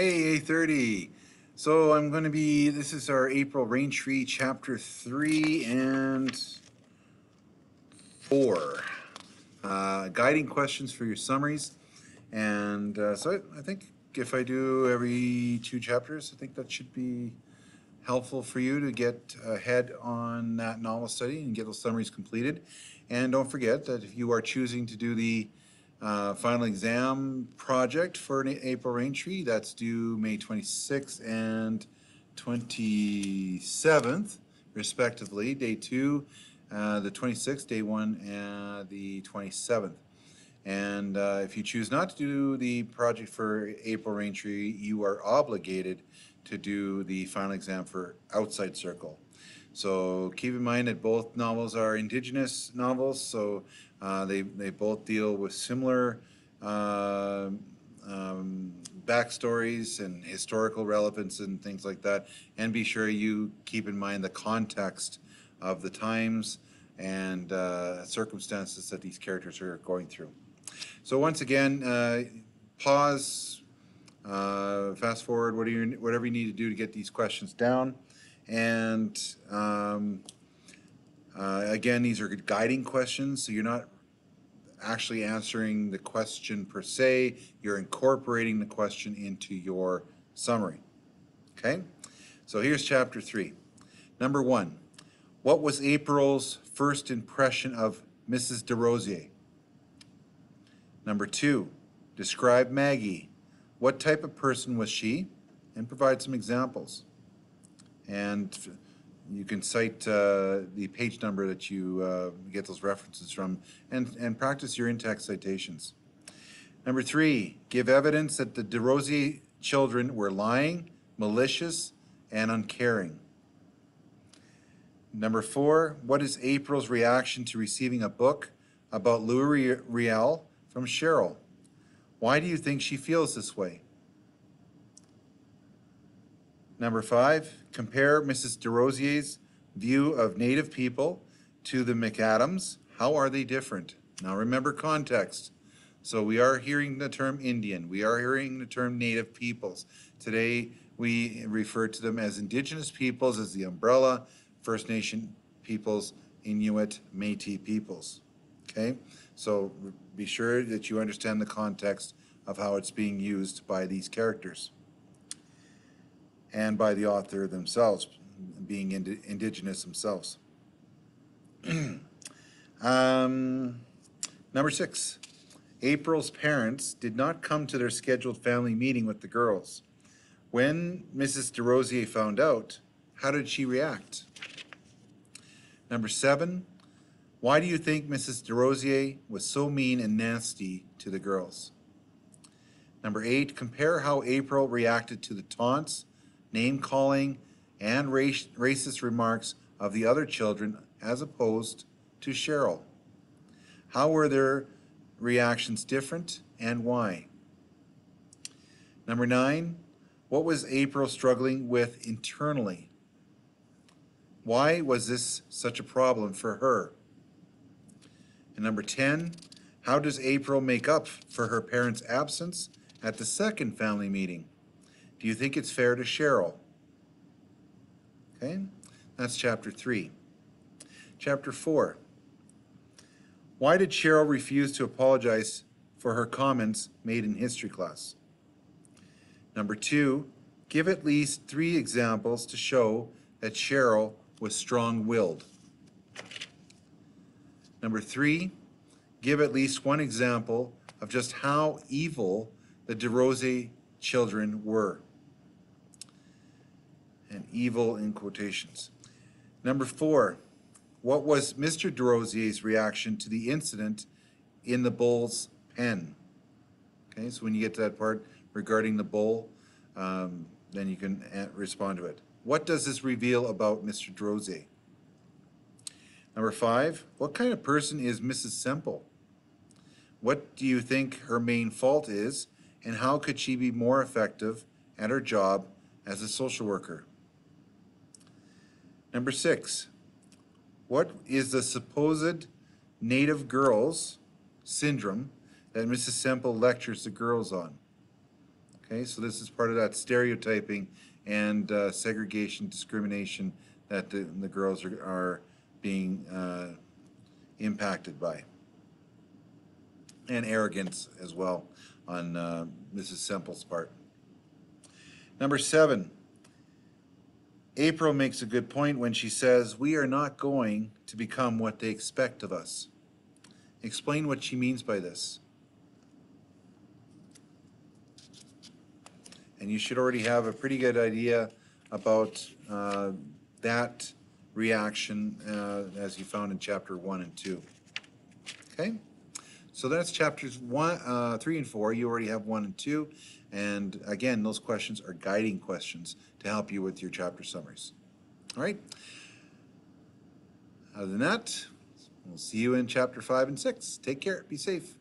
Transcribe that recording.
Hey, A30. So this is our April Raintree chapter 3 and 4. Guiding questions for your summaries. And I think if I do every 2 chapters, I think that should be helpful for you to get ahead on that novel study and get those summaries completed. And don't forget that if you are choosing to do the final exam project for an April Raintree, that's due May 26th and 27th, respectively. Day 2, the 26th, day 1, and the 27th. And if you choose not to do the project for April Raintree, you are obligated to do the final exam for Outside Circle. So keep in mind that both novels are Indigenous novels, so they both deal with similar backstories and historical relevance and things like that. And be sure you keep in mind the context of the times and circumstances that these characters are going through. So once again, pause, fast forward, whatever you need to do to get these questions down. And again, these are guiding questions, so you're not actually answering the question per se, you're incorporating the question into your summary. Okay? So here's chapter 3. Number 1, what was April's first impression of Mrs. DeRosier? Number 2, describe Maggie. What type of person was she? And provide some examples. And you can cite the page number that you get those references from and practice your in-text citations. Number 3, give evidence that the DeRosier children were lying, malicious, and uncaring. Number 4, what is April's reaction to receiving a book about Louis Riel from Cheryl? Why do you think she feels this way? Number 5, compare Mrs. DeRosier's view of Native people to the McAdams. How are they different? Now remember context. So we are hearing the term Indian. We are hearing the term Native peoples. Today we refer to them as Indigenous peoples, as the umbrella, First Nation peoples, Inuit, Métis peoples. Okay? So be sure that you understand the context of how it's being used by these characters and by the author themselves, being Indigenous themselves. Number 6, April's parents did not come to their scheduled family meeting with the girls. When Mrs. DeRosier found out, how did she react? Number 7, why do you think Mrs. DeRosier was so mean and nasty to the girls? Number 8, compare how April reacted to the taunts, name-calling, and racist remarks of the other children as opposed to Cheryl. How were their reactions different and why? Number 9, what was April struggling with internally? Why was this such a problem for her? And number 10, how does April make up for her parents' absence at the second family meeting? Do you think it's fair to Cheryl? Okay, that's chapter 3. Chapter 4. Why did Cheryl refuse to apologize for her comments made in history class? Number 2, give at least 3 examples to show that Cheryl was strong-willed. Number 3, give at least 1 example of just how evil the DeRosier children were. And evil in quotations. Number 4, what was Mr. DeRosier's reaction to the incident in the bull's pen? Okay, so when you get to that part regarding the bull, then you can respond to it. What does this reveal about Mr. DeRosier? Number 5, what kind of person is Mrs. Semple? What do you think her main fault is, and how could she be more effective at her job as a social worker? Number 6, what is the supposed Native girls syndrome that Mrs. Semple lectures the girls on? Okay, so this is part of that stereotyping and segregation, discrimination that the girls are being impacted by. And arrogance as well on Mrs. Semple's part. Number 7, April makes a good point when she says, we are not going to become what they expect of us. Explain what she means by this. And you should already have a pretty good idea about that reaction as you found in chapter 1 and 2. Okay? So that's chapters 3 and 4. You already have 1 and 2. And again, those questions are guiding questions to help you with your chapter summaries. All right? Other than that, we'll see you in chapter 5 and 6. Take care. Be safe.